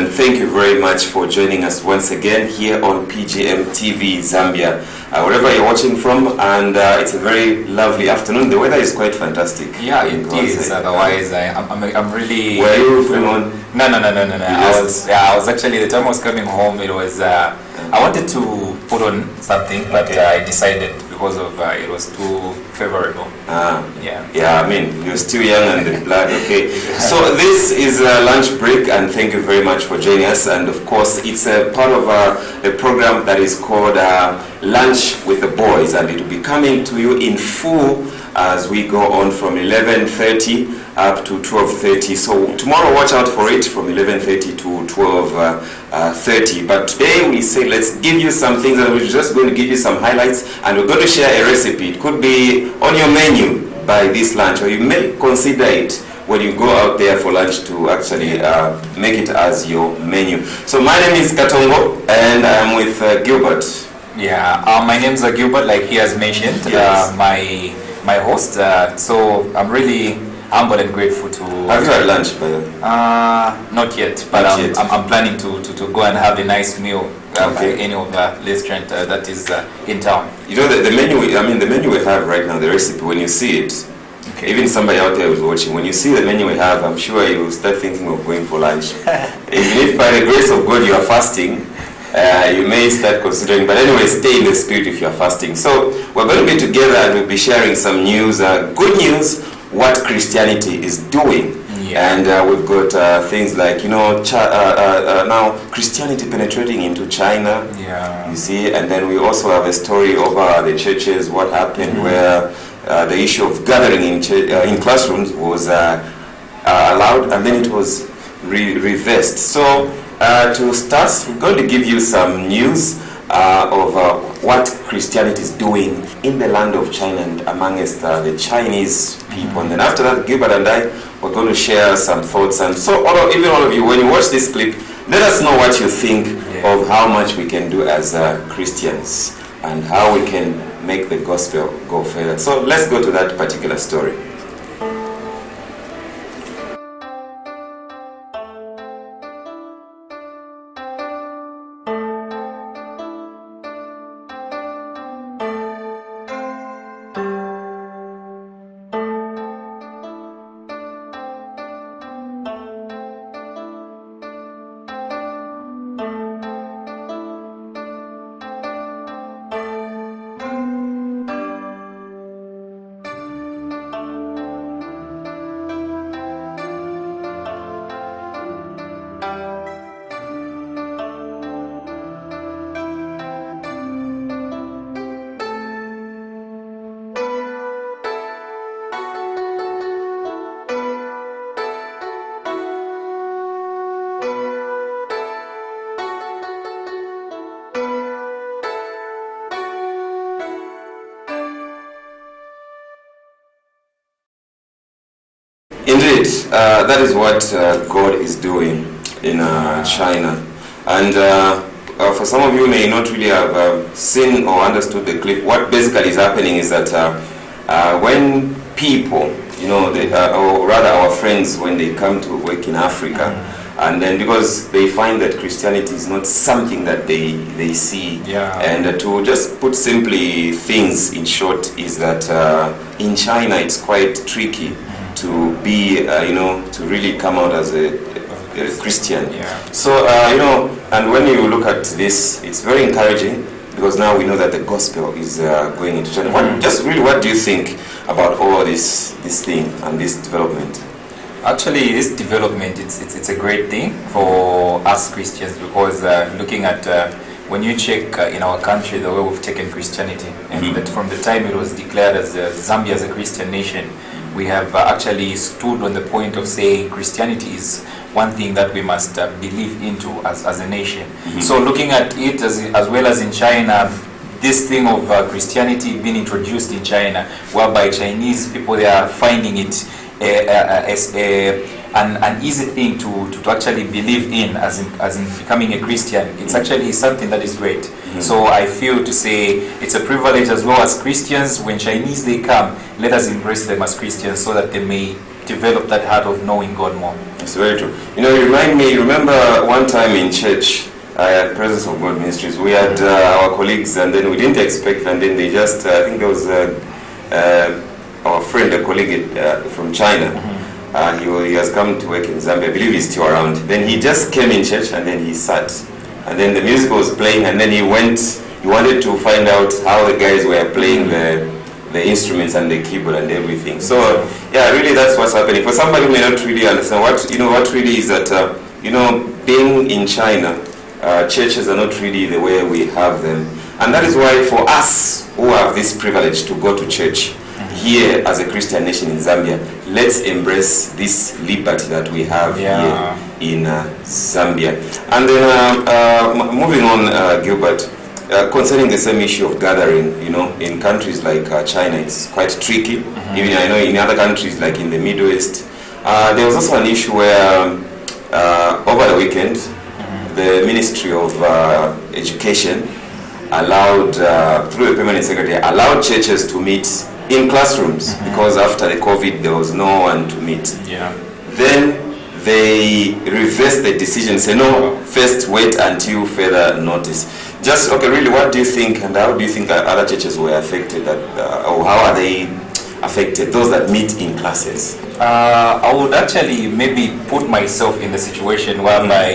and thank you very much for joining us once again here on Pgm Tv Zambia. Wherever you're watching from, and it's a very lovely afternoon. The weather is quite fantastic. Yeah, it is. Otherwise, I'm really. Were you going on? No. I was actually, the time I was coming home, it was. I wanted to put on something, but I decided because of it was too favorable. Yeah. I mean, you're still young and the blood. Okay. So this is a lunch break, and thank you very much for joining us. And of course, it's a part of a program that is called Lunch with the Boys, and it will be coming to you in full as we go on from 11:30 up to 12:30. So tomorrow, watch out for it from 11:30 to 12:30. But today we say let's give you some things, and we're just going to give you some highlights, and we're going to share a recipe. It could be on your menu by this lunch, or you may consider it when you go out there for lunch to actually make it as your menu. So my name is Katongo, and I'm with Gilbert. Yeah, my name's Gilbert, like he has mentioned. Yes. My host. So I'm really humbled and grateful to. Have you had lunch, by the way? Not yet, but I'm planning to go and have a nice meal at any of the restaurant that is in town. You know the menu. The menu we have right now, the recipe. When you see it, even somebody out there who's watching, when you see the menu we have, I'm sure you will start thinking of going for lunch. Even if by the grace of God you are fasting, you may start considering. But anyway, stay in the spirit if you are fasting. So we're going to be together, and we'll be sharing some news, good news, what Christianity is doing. And we've got things like, now Christianity penetrating into China, you see, and then we also have a story over the churches, what happened where the issue of gathering in classrooms was allowed, and then it was reversed. So to start, we're going to give you some news of what Christianity is doing in the land of China and amongst the Chinese people. And then after that, Gilbert and I, we're going to share some thoughts. And so even all of you, when you watch this clip, let us know what you think of how much we can do as Christians and how we can make the gospel go further. So let's go to that particular story. Indeed, that is what God is doing in China. And for some of you may not really have seen or understood the clip, what basically is happening is that when people, or rather our friends, when they come to work in Africa, and then because they find that Christianity is not something that they see, and to just put simply things in short is that in China it's quite tricky to be, to really come out as a Christian. So, and when you look at this, it's very encouraging because now we know that the gospel is going into China. What do you think about all this thing and this development? Actually, this development, it's a great thing for us Christians because looking at when you check in our country the way we've taken Christianity, and that from the time it was declared as Zambia as a Christian nation, we have actually stood on the point of saying Christianity is one thing that we must believe into as a nation. So looking at it as well as in China, this thing of Christianity being introduced in China, whereby Chinese people, they are finding it as an easy thing to actually believe in as in becoming a Christian. It's actually something that is great. So I feel to say it's a privilege as well as Christians. When Chinese they come, let us embrace them as Christians so that they may develop that heart of knowing God more. It's very true. You know, you remember one time in church, at Presence of God Ministries, we had our colleagues, and then we didn't expect, and then they just, I think there was our friend, a colleague from China. He has come to work in Zambia. I believe he's still around. Then he just came in church, and then he sat. And then the music was playing, and then he wanted to find out how the guys were playing the instruments and the keyboard and everything. So yeah, really that's what's happening. For somebody who may not really understand what really is that, being in China, churches are not really the way we have them. And that is why for us who have this privilege to go to church here as a Christian nation in Zambia, let's embrace this liberty that we have here in Zambia. And then moving on, Gilbert, concerning the same issue of gathering, in countries like China, it's quite tricky. Even I know in other countries like in the Middle East, there was also an issue where over the weekend, the Ministry of Education allowed, through the permanent secretary, allowed churches to meet in classrooms because after the COVID there was no one to meet. Then they reversed the decision, say no, first wait until further notice. Just really, what do you think, and how do you think other churches were affected, or how are they affected, those that meet in classes? I would actually maybe put myself in the situation whereby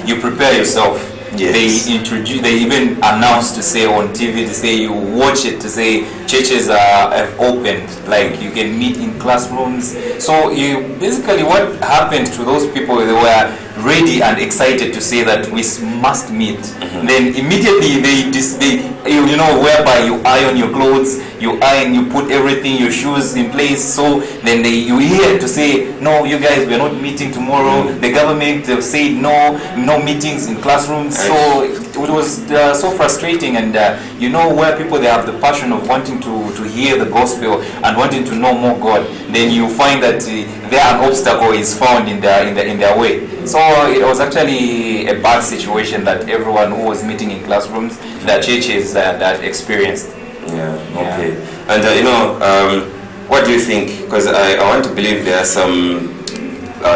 you prepare yourself. Yes. They even announced to say on TV, to say you watch it, to say churches have opened, like you can meet in classrooms. So you basically, what happened to those people, they were ready and excited to say that we must meet. Then immediately they whereby you iron your clothes, you put everything, your shoes in place. So then you hear to say, no, you guys, we're not meeting tomorrow. The government have said no meetings in classrooms. So it was so frustrating, and where people, they have the passion of wanting to hear the gospel and wanting to know more God, then you find that there an obstacle is found in their way. So it was actually a bad situation that everyone who was meeting in classrooms, the churches that experienced. Okay. And what do you think? Because I want to believe there are some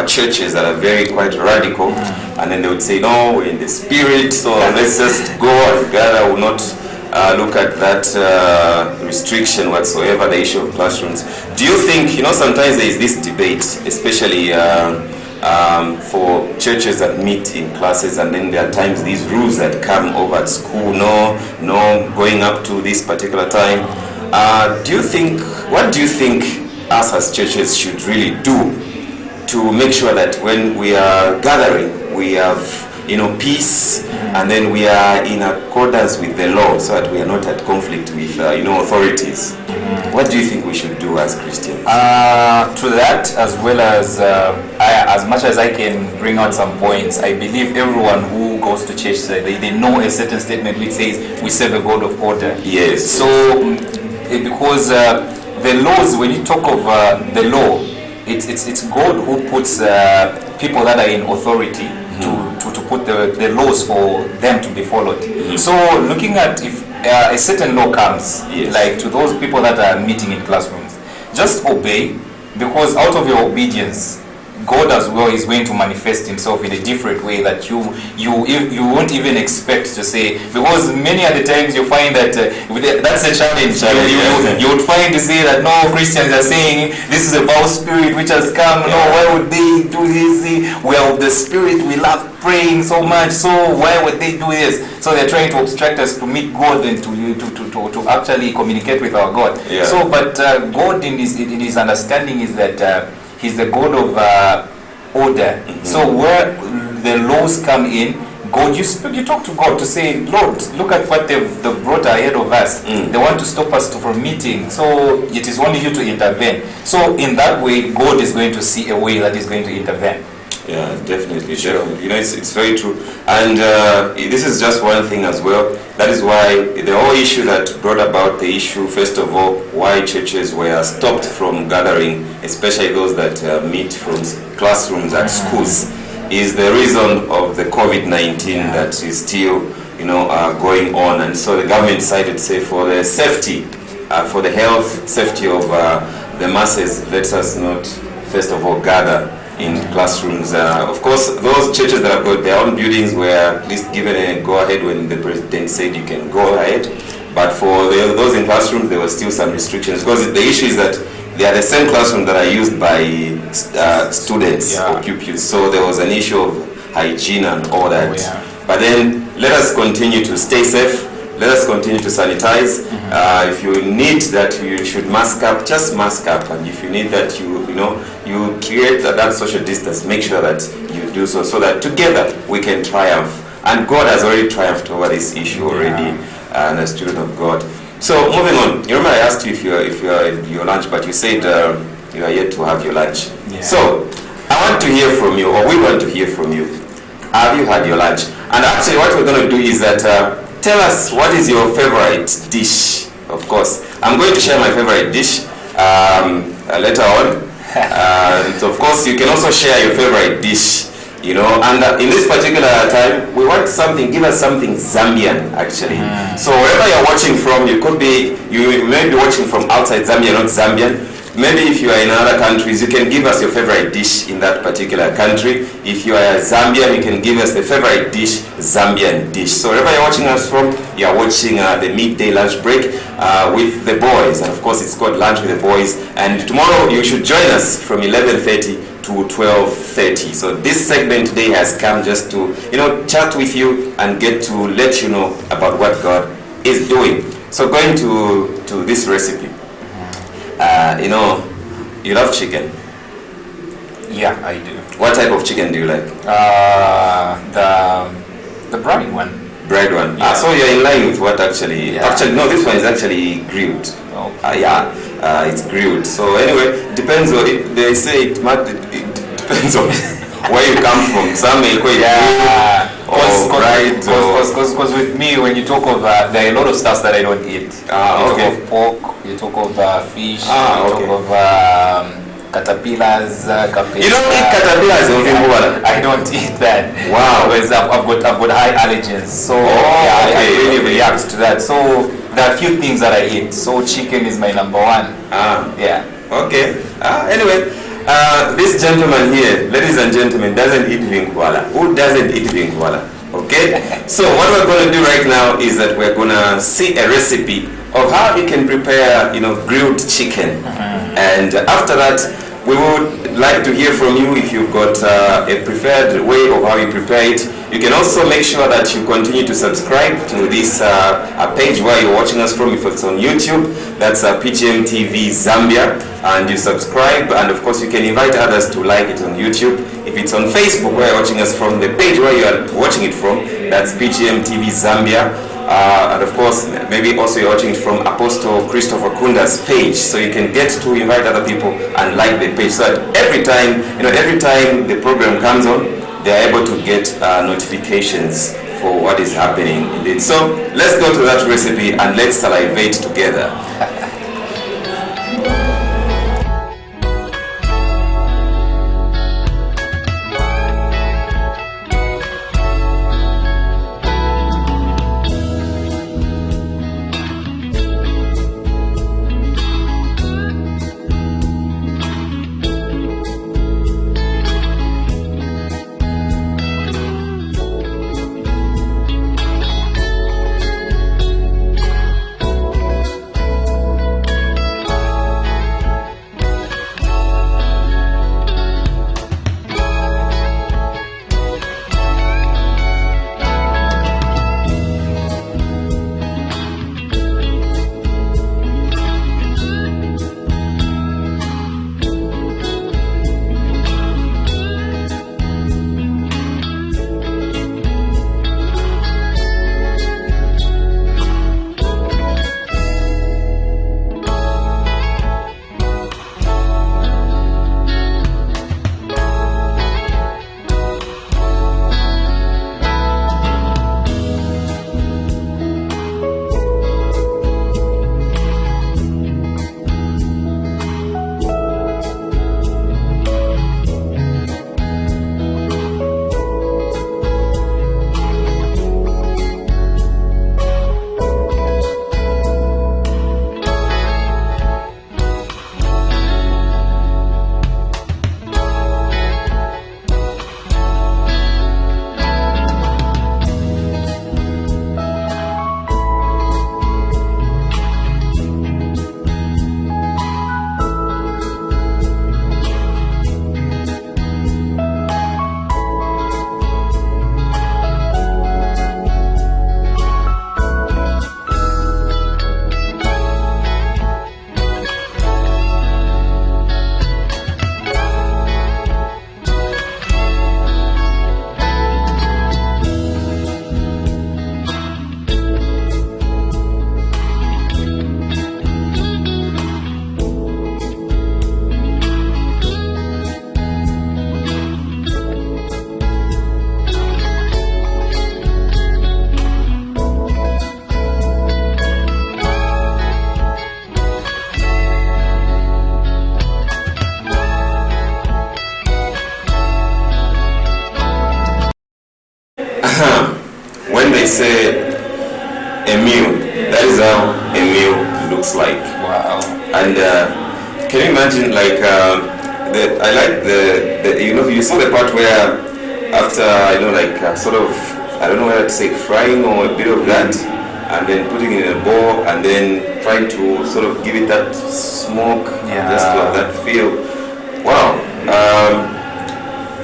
churches that are quite radical, and then they would say, no, we're in the spirit, so let's just go and gather, will not look at that restriction whatsoever, the issue of classrooms. Do you think, sometimes there is this debate, especially for churches that meet in classes, and then there are times these rules that come over at school, no going up to this particular time. What do you think us as churches should really do to make sure that when we are gathering, we have peace, and then we are in accordance with the law, so that we are not at conflict with authorities? What do you think we should do as Christians? To that, as well as much as I can bring out some points, I believe everyone who goes to church, they know a certain statement which says we serve a God of order. Yes. So because the laws, when you talk of the law, it's God who puts people that are in authority to put the laws for them to be followed. So looking at if a certain law comes, like to those people that are meeting in classrooms, just obey, because out of your obedience, God as well is going to manifest himself in a different way that you won't even expect to say, because many of the times you find that that's a challenge. You would find to say that no, Christians are saying this is a foul spirit which has come. No, why would they do this? We are of the spirit, we love praying so much, so why would they do this? So they're trying to obstruct us to meet God and to actually communicate with our God. So but God in his understanding is that he's the God of order. So where the laws come in, God, you talk to God to say, Lord, look at what they've brought ahead of us. They want to stop us from meeting. So it is only you to intervene. So in that way, God is going to see a way that is going to intervene. Yeah, definitely. It's very true. And this is just one thing as well. That is why the whole issue that brought about the issue, first of all, why churches were stopped from gathering, especially those that meet from classrooms at schools, is the reason of the COVID-19 that is still, going on. And so the government decided to say, for the safety, for the health, safety of the masses, let us not first of all gather in classrooms. Of course, those churches that have got their own buildings were at least given a go-ahead when the president said you can go ahead. But for those in classrooms, there were still some restrictions, because the issue is that they are the same classroom that are used by students or pupils. So there was an issue of hygiene and all that. But then let us continue to stay safe. Let us continue to sanitize. If you need that you should mask up, just mask up. And if you need that you create that social distance, make sure that you do so that together we can triumph. And God has already triumphed over this issue already, and a student of God. So moving on, you remember I asked you if you are at your lunch, but you said you are yet to have your lunch. So I want to hear from you, or we want to hear from you. Have you had your lunch? And actually what we're going to do is that tell us what is your favorite dish. Of course, I'm going to share my favorite dish later on. And of course, you can also share your favorite dish. And in this particular time, we want something, give us something Zambian, actually. So wherever you're watching from, you may be watching from outside Zambia, not Zambian. Maybe if you are in other countries, you can give us your favorite dish in that particular country. If you are Zambian, you can give us the favorite dish, Zambian dish. So wherever you're watching us from, you're watching the midday lunch break with the boys. And of course, it's called Lunch with the Boys. And tomorrow, you should join us from 11:30 to 12:30. So this segment today has come just to chat with you and get to let you know about what God is doing. So going to this recipe, you love chicken. Yeah, I do. What type of chicken do you like? The brown one. Bread one. Yeah. So you're in line with what actually? Actually, no. This one is actually grilled. It's grilled. So anyway, depends on. They say it depends on where you come from. Some may call it because with me, when you talk of there are a lot of stuff that I don't eat. You talk of pork. You talk of fish. You talk of caterpillars. You don't eat caterpillars, I don't eat that. Wow. Because I've got high allergens. So I really react to that. So there are a few things that I eat. So chicken is my number one. Okay. Anyway, this gentleman here, ladies and gentlemen, doesn't eat vinkwala. Who doesn't eat vinkwala? Okay. So what we're going to do right now is that we're going to see a recipe of how you can prepare, grilled chicken. And after that, we would like to hear from you if you've got a preferred way of how you prepare it. You can also make sure that you continue to subscribe to this page where you're watching us from. If it's on YouTube, that's Pgm Tv Zambia, and you subscribe. And of course, you can invite others to like it on YouTube. If it's on Facebook where you're watching us from, the page where you are watching it from, that's Pgm Tv Zambia. And of course, maybe also you're watching it from Apostle Christopher Kunda's page, so you can get to invite other people and like the page, so that every time the program comes on, they are able to get notifications for what is happening indeed. So let's go to that recipe and let's salivate together. When they say a meal, that is how a meal looks like. Wow. And can you imagine, like, I like the you saw the part where after, like sort of, I don't know whether to say frying or a bit of that, and then putting it in a bowl, and then trying to sort of give it that smoke, just to have that feel. Wow.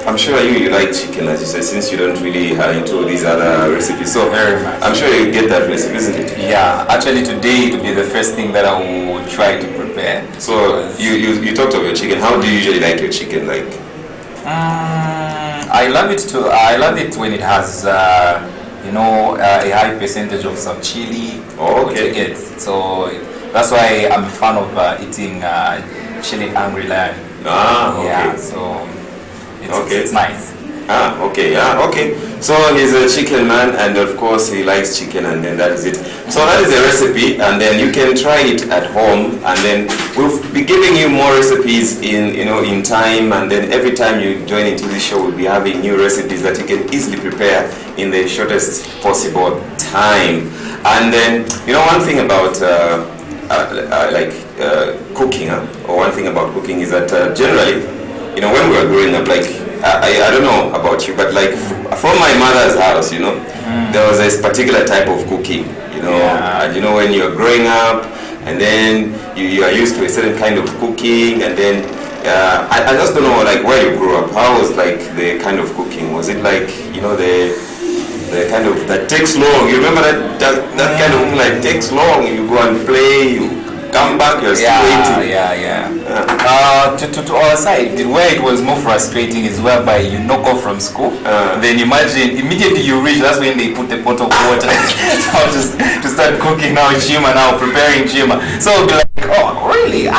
I'm sure you like chicken, as you said, since you don't really into these other recipes. So very much. I'm sure you get that recipe, isn't it? Yeah, actually today it will be the first thing that I will try to prepare. So you talked about your chicken. How do you usually like your chicken? Like, I love it too. I love it when it has a high percentage of some chili. Oh, okay. So that's why I'm a fan of eating chili angry lion. Ah, okay. Yeah, so it's nice. Ah, okay, yeah, okay. So he's a chicken man, and of course he likes chicken, and then that is it. So that is the recipe, and then you can try it at home, and then we'll be giving you more recipes in time, and then every time you join into this show, we'll be having new recipes that you can easily prepare in the shortest possible time. And then one thing about cooking, or one thing about cooking is that generally, when we were growing up, like, I don't know about you, but like from my mother's house, there was this particular type of cooking, and when you're growing up, and then you are used to a certain kind of cooking, and then I just don't know, like, where you grew up. How was like the kind of cooking? Was it like the kind of that takes long? You remember that kind of cooking, like, takes long? You go and play, you come back, you're still waiting. To our side, where it was more frustrating is whereby you knock off from school, then imagine immediately you reach, that's when they put the pot of water now to start cooking now preparing chima. So I'll be like, oh really?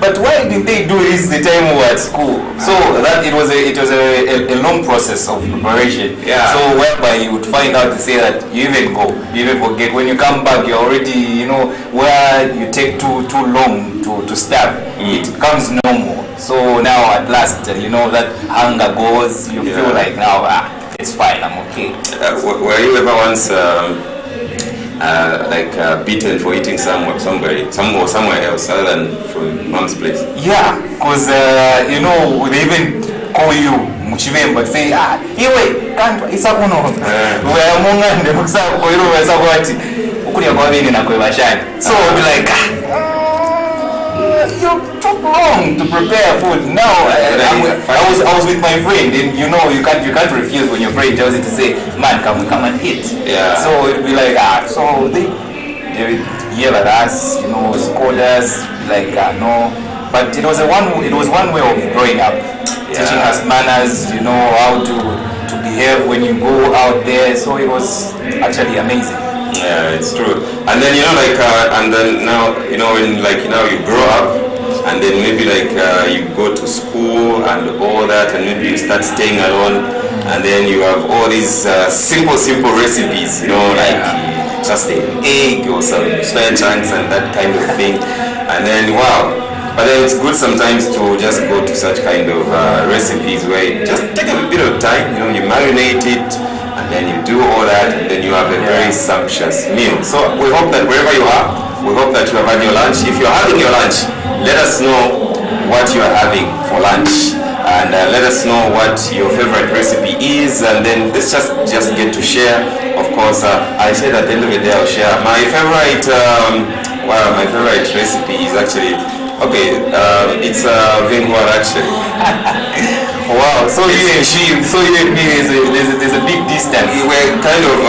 But why did they do this the time we were at school? So that it was a long process of preparation. Yeah. So whereby you would find out to say that you even forget. When you come back, you're already, where you take too long to start, it becomes normal. So now at last, that hunger goes, you feel like now, it's fine, I'm okay. Were you ever once beaten for eating somewhere else other than from mom's place? Yeah, because they even call you Muchivemba, say, iwe kantu isakuno weamungande mukusakoiro wesakwati ukulia kwa bini na kwebashani. So I'll be like, you took long to prepare food. Now I was with my friend, and you can't refuse when your friend tells you to say, man, come and eat. Yeah. So it'll be like, so they yell at us, scold us, like, no. But it was one way of growing up, teaching us manners, how to behave when you go out there. So it was actually amazing. Yeah, it's true. And then and then now when now you grow up, and then maybe you go to school and all that, and maybe you start staying alone, and then you have all these simple recipes, just an egg or some spare chunks and that kind of thing, and then wow. But then it's good sometimes to just go to such kind of recipes where you just take a bit of time, you marinate it, and then you do all that, and then you have a very sumptuous meal. So we hope that wherever you are, we hope that you have had your lunch. If you're having your lunch, let us know what you are having for lunch, and let us know what your favorite recipe is, and then let's just get to share. Of course, I said at the end of the day I'll share my favorite. My favorite recipe is actually it's Vingwar actually. Wow, so you and me, there's a big distance. We're kind of,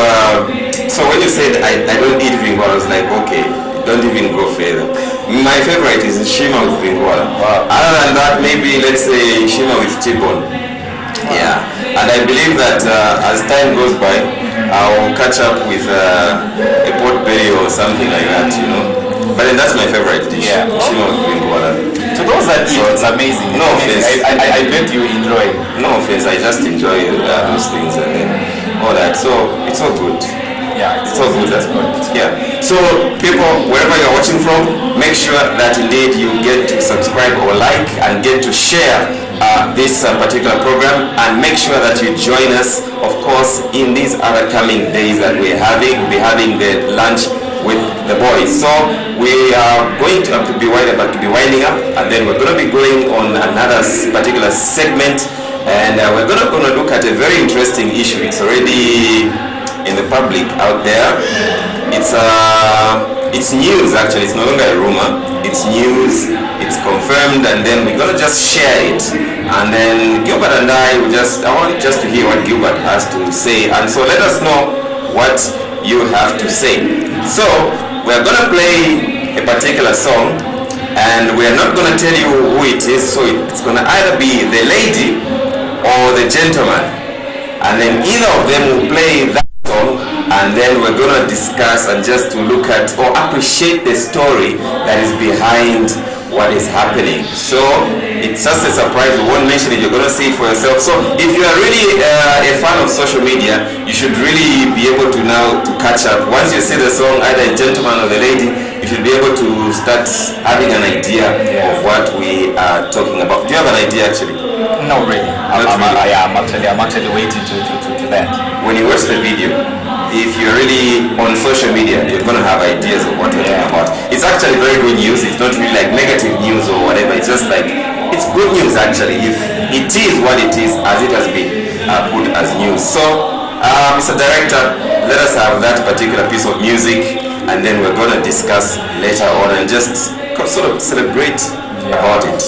so when you said I don't eat Vingwar, I was like, okay, don't even go further. My favorite is Shima with Vingwar. Wow. Other than that, maybe let's say Shima with T-bone. Yeah, and I believe that as time goes by, I'll catch up with a pot belly or something like that, But then that's my favorite dish. Yeah. Shima with Vingwar. To those that eat, it's amazing. No offense. I bet you enjoy. No offense, I just enjoy those things and all that. So it's all good. Yeah, it's all good. That's good. Yeah. So people, wherever you're watching from, make sure that indeed you get to subscribe or like and get to share this particular program, and make sure that you join us, of course, in these other coming days that we're having. We'll be having the lunch with the boys. So we are going to have to be winding up, and then we're going to be going on another particular segment, and we're going to look at a very interesting issue. It's already in the public out there. It's news actually. It's no longer a rumor. It's news. It's confirmed, and then we're gonna just share it. And then Gilbert and I want just to hear what Gilbert has to say. And so let us know what you have to say. So we're gonna play a particular song, and we're not gonna tell you who it is. So it's gonna either be the lady or the gentleman, and then either of them will play that song, and then we're going to discuss and just to look at or appreciate the story that is behind what is happening. So it's just a surprise. We won't mention it. You're going to see it for yourself. So if you are really a fan of social media, you should really be able to now to catch up. Once you see the song, either a gentleman or the lady, you should be able to start having an idea of what we are talking about. Do you have an idea actually? No, really. I'm actually waiting to that. When you watch the video, if you're really on social media, you're going to have ideas of what we're talking about. It's actually very good news. It's not really like negative news or whatever. It's just like, it's good news actually. If it is what it is, as it has been put as news. So, Mr. Director, let us have that particular piece of music, and then we're going to discuss later on and just sort of celebrate about it.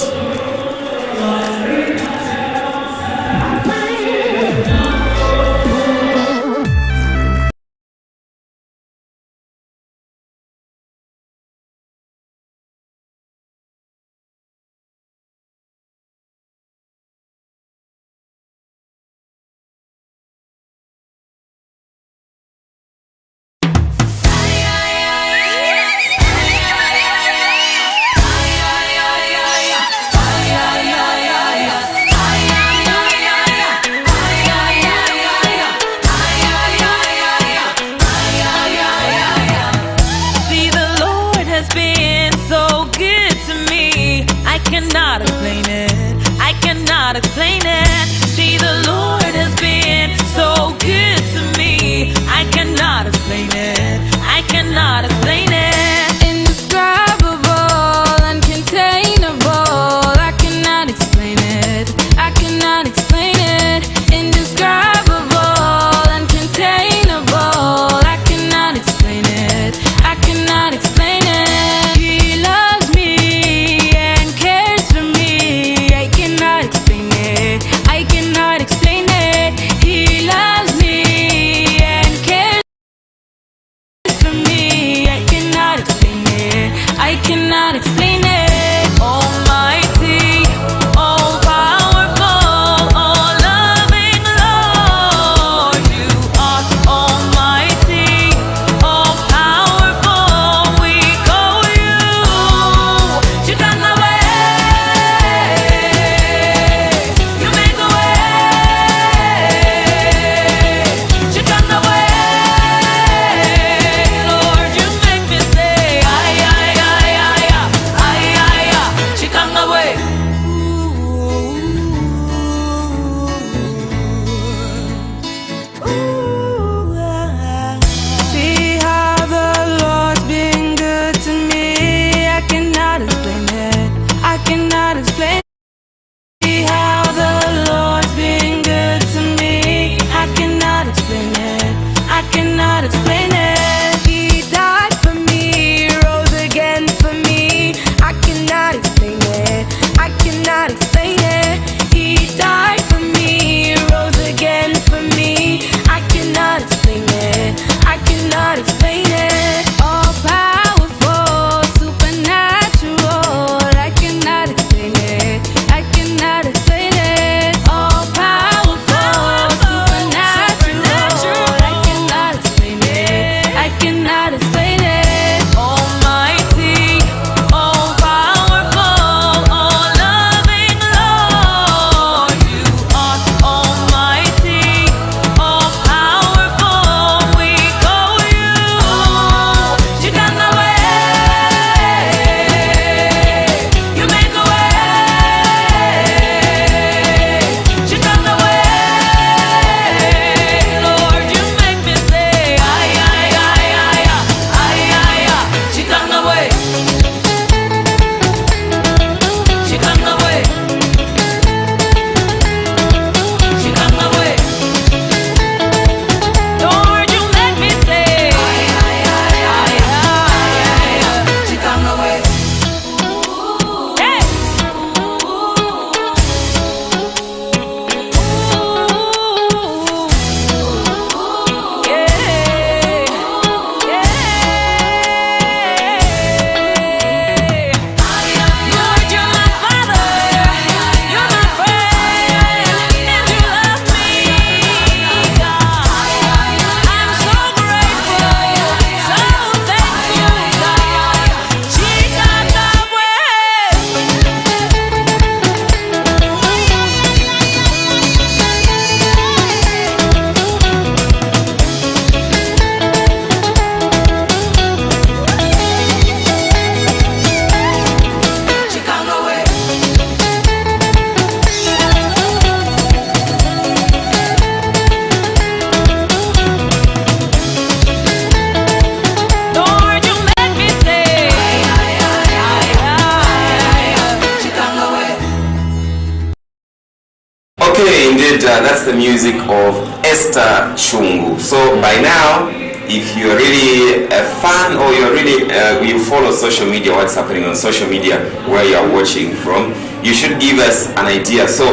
music of Esther Chungu. So by now, if you're really a fan or you're really you follow social media, what's happening on social media, where you're watching from, you should give us an idea. So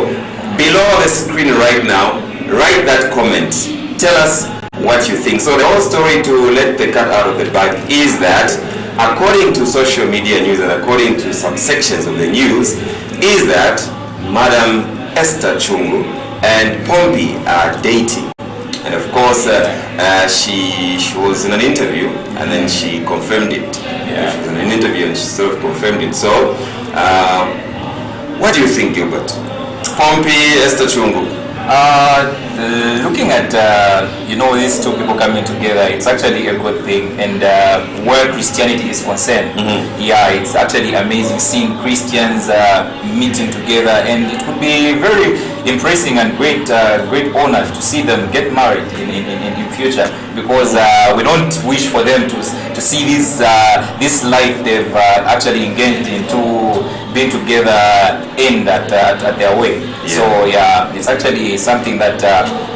below the screen right now, write that comment. Tell us what you think. So the whole story, to let the cat out of the bag, is that according to social media news and according to some sections of the news, is that Madam Esther Chungu and Pompey are dating. And of course, she was in an interview and then she confirmed it. Yeah. She was in an interview and she sort of confirmed it. So, what do you think, Gilbert? Pompey, Esther Chungu? Looking at these two people coming together, it's actually a good thing. And where Christianity is concerned, yeah, it's actually amazing seeing Christians meeting together, and it would be very impressive and great honor to see them get married in future, because we don't wish for them to see this life they've actually engaged into being together end at their way. Yeah. So yeah, it's actually something that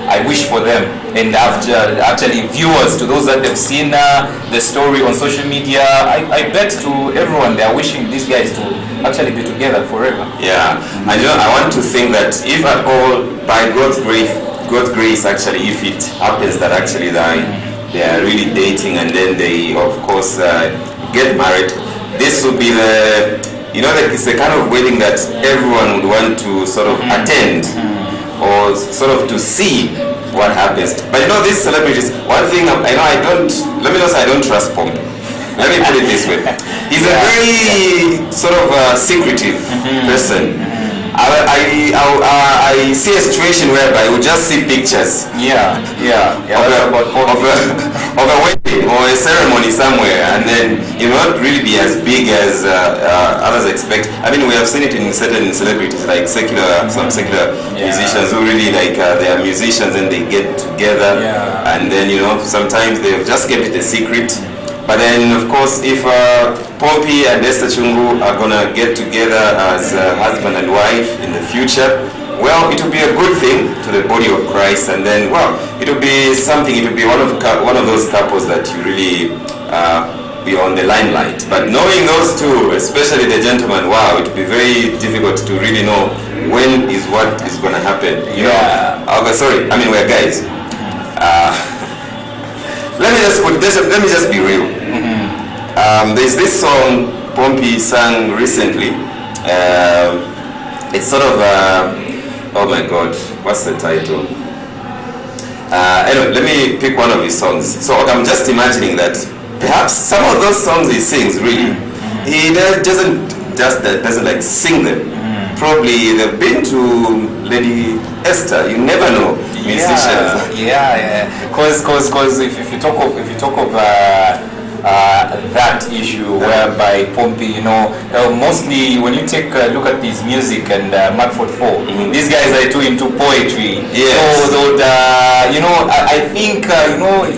I wish for them, and actually viewers, to those that have seen the story on social media, I bet to everyone they are wishing these guys to actually be together forever. Yeah, and I want to think that if at all, by God's grace, actually, if it happens that actually they are really dating and then they of course get married, this will be it's the kind of wedding that everyone would want to sort of attend or sort of to see what happens. But these celebrities, one thing I don't trust Pompey. Let me put it this way. He's a very sort of secretive person. I see a situation whereby we just see pictures of a wedding or a ceremony somewhere, and then not really be as big as others expect. I mean, we have seen it in certain celebrities, like some secular musicians who really they are musicians and they get together, and then sometimes they've just kept it a secret. But then, of course, if Pompey and Esther Chungu are gonna get together as husband and wife in the future, well, it will be a good thing to the body of Christ, and then, well, it will be something. It will be one of those couples that you really be on the limelight. But knowing those two, especially the gentleman, wow, it will be very difficult to really know when is what is gonna happen. Sorry, I mean, we're guys. Let me just be real. There's this song Pompey sang recently. It's sort of oh my God, what's the title? Anyway, let me pick one of his songs. So I'm just imagining that perhaps some of those songs he sings, really, he doesn't like sing them. Probably they've been to Lady Esther. You never know, musicians. Because if you talk of that issue whereby Pompey, mostly when you take a look at his music and Markford 4, these guys are too into poetry. Yes. So I think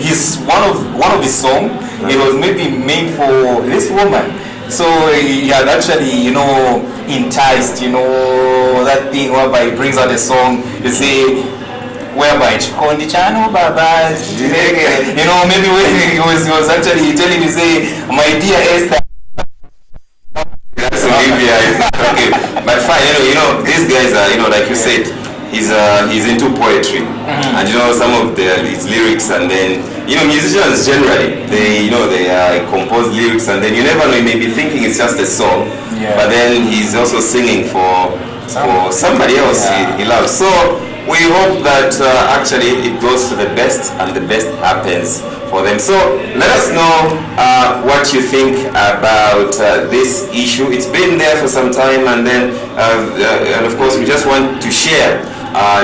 his one of his songs, it was maybe made for this woman. So he had actually, enticed, that thing whereby he brings out a song, you say, whereby Chikondi Chano Baba, maybe when he was actually telling you, say, my dear Esther. That's Olivia. Okay. But fine, these guys are, like you said, he's into poetry, and some of his lyrics, and then musicians generally they compose lyrics, and then you never know, you may be thinking it's just a song, but then he's also singing for somebody else he loves. So we hope that actually it goes to the best and the best happens for them. So let us know what you think about this issue. It's been there for some time, and then and of course we just want to share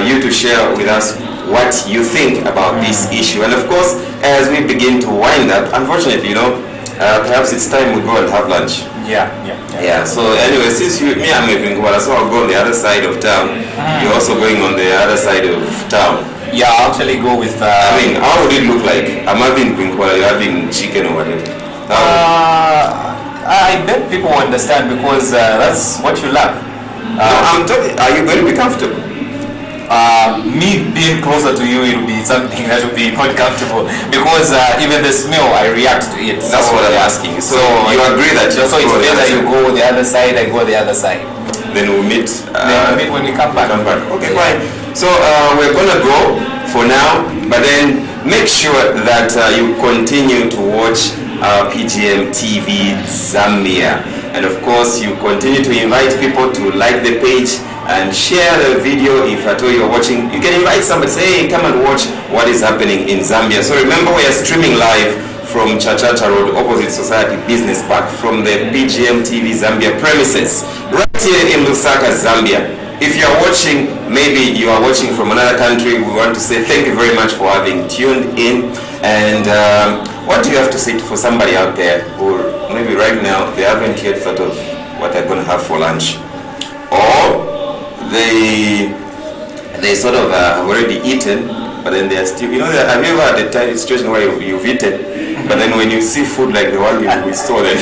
you to share with us what you think about this issue. And of course, as we begin to wind up, unfortunately, perhaps it's time we go and have lunch. Yeah. So anyway, since I'm moving, so I'll go on the other side of town. You're also going on the other side of town. Yeah, I'll actually go with. I mean, how would it look like? I'm having Quinquala, you're having chicken or whatever. I bet people will understand, because that's what you love. No, I'm talking. Are you going to be comfortable? me being closer to you, it will be something that will be not comfortable because even the smell, I react to it. That's what I'm asking. So you agree that so it's better you go the other side, I go the other side. Then we'll meet. Then we'll meet when we come back. Okay, fine. So we're gonna go for now, but then make sure that you continue to watch Pgm Tv Zambia, and of course you continue to invite people to like the page and share the video. If at all you're watching, you can invite somebody, say, hey, come and watch what is happening in Zambia. So remember, we are streaming live from Chachacha Road, opposite Society Business Park, from the Pgm TV Zambia premises, right here in Lusaka, Zambia. If you are watching, maybe you are watching from another country, we want to say thank you very much for having tuned in. And what do you have to say for somebody out there who maybe right now they haven't yet thought of what they're going to have for lunch, or they sort of have already eaten, but then they are still, you know, have you ever had a situation where you've etten, but then when you see food like the one we saw, then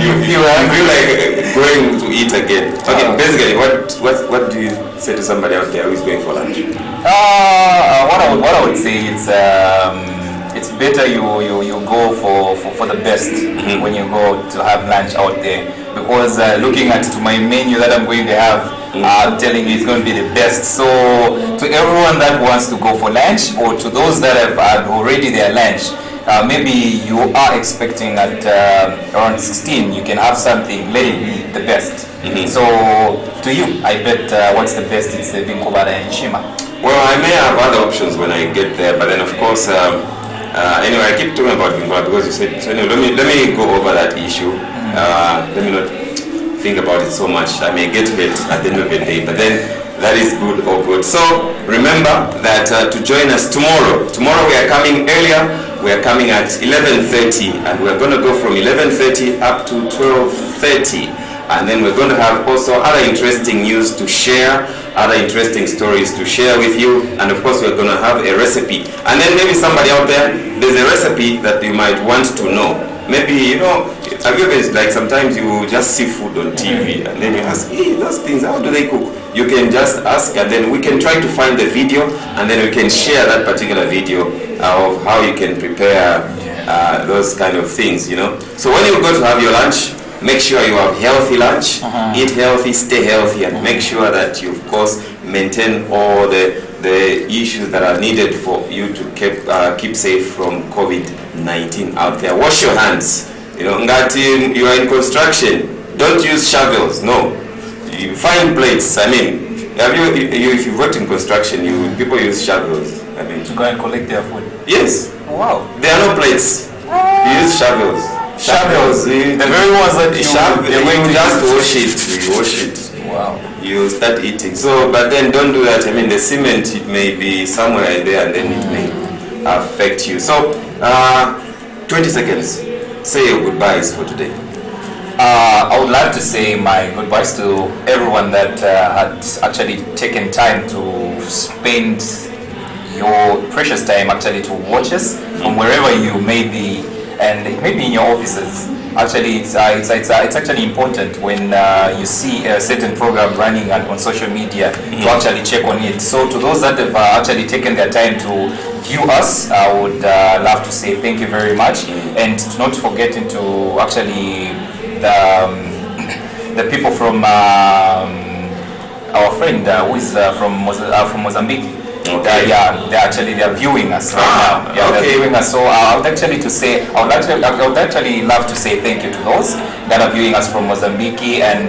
you feel like going to eat again. Okay, basically, what do you say to somebody out there who is going for lunch? What I would say is it's better you go for the best when you go to have lunch out there, because looking at my menu that I'm going to have, I'm telling you it's going to be the best. So to everyone that wants to go for lunch, or to those that have had already their lunch, maybe you are expecting at around 16 you can have something, let it be the best. So to you, I bet what's the best? It's the Binkobada and Shima. Well, I may have other options when I get there, but then of course anyway, I keep talking about Binkobada because you said, so anyway, let me go over that issue. Let me not think about it so much. I may get hit at the end of the day, but then that is good or good. So remember that to join us tomorrow we are coming earlier. We are coming at 11:30, and we're going to go from 11:30 up to 12:30, and then we're going to have also other interesting news to share, other interesting stories to share with you, and of course we're going to have a recipe. And then maybe somebody out there, there's a recipe that you might want to know. Maybe, you know, have you ever, like sometimes you just see food on TV and then you ask, hey, those things, how do they cook? You can just ask, and then we can try to find the video, and then we can share that particular video of how you can prepare those kind of things, you know. So when you go to have your lunch, make sure you have healthy lunch, eat healthy, stay healthy, and make sure that you, of course, maintain all the issues that are needed for you to keep safe from COVID-19 out there. Wash your hands. You know, ngati you are in construction, don't use shovels. No, you find plates. I mean, if you've worked in construction, people use shovels. I mean, To go and collect their food. yes. Wow. There are no plates. You use shovels. Shovels. The very ones that you just wash it. Wow. You start eating. So, but then don't do that. I mean, the cement, it may be somewhere in there, and then it may affect you. So, 20 seconds. Say your goodbyes for today. I would like to say my goodbyes to everyone that had actually taken time to spend your precious time actually to watch us from wherever you may be, and it may be in your offices. Actually, it's actually important when you see a certain program running on social media to actually check on it. So to those that have actually taken their time to view us, I would love to say thank you very much, and to not forgetting to actually the people from our friend who is from Mozambique. Okay. They're viewing us right now. Yeah, okay. They're viewing us. So I would actually love to say thank you to those that are viewing us from Mozambique, and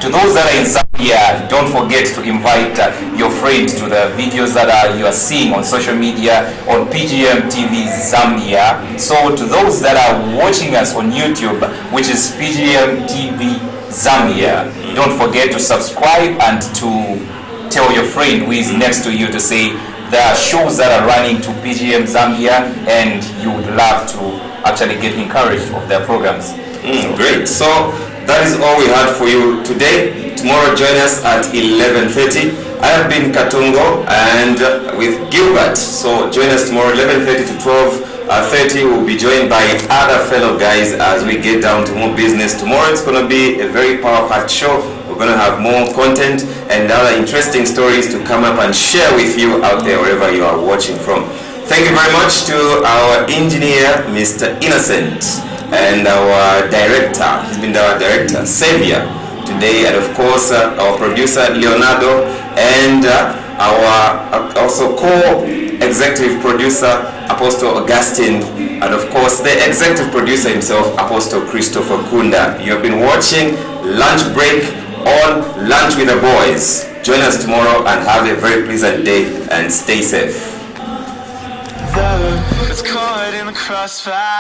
to those that are in Zambia, don't forget to invite your friends to the videos that you are seeing on social media on Pgm TV Zambia. So to those that are watching us on YouTube, which is Pgm TV Zambia, don't forget to subscribe and to tell your friend who is next to you to say there are shows that are running to Pgm Zambia, and you would love to actually get encouraged of their programs. Great. So that is all we had for you today. Tomorrow join us at 11:30. I have been Katungo and with Gilbert. So join us tomorrow 11:30 to 12:30. We'll be joined by other fellow guys as we get down to more business. Tomorrow it's going to be a very power-packed show. We're going to have more content and other interesting stories to come up and share with you out there wherever you are watching from. Thank you very much to our engineer, Mr. Innocent, and our director. He's been our director, Xavier, today, and of course our producer, Leonardo, and our also co-executive producer, Apostle Augustine, and of course the executive producer himself, Apostle Christopher Kunda. You have been watching Lunch Break on Lunch with the Boys. Join us tomorrow and have a very pleasant day and stay safe. It's caught in the crossfire.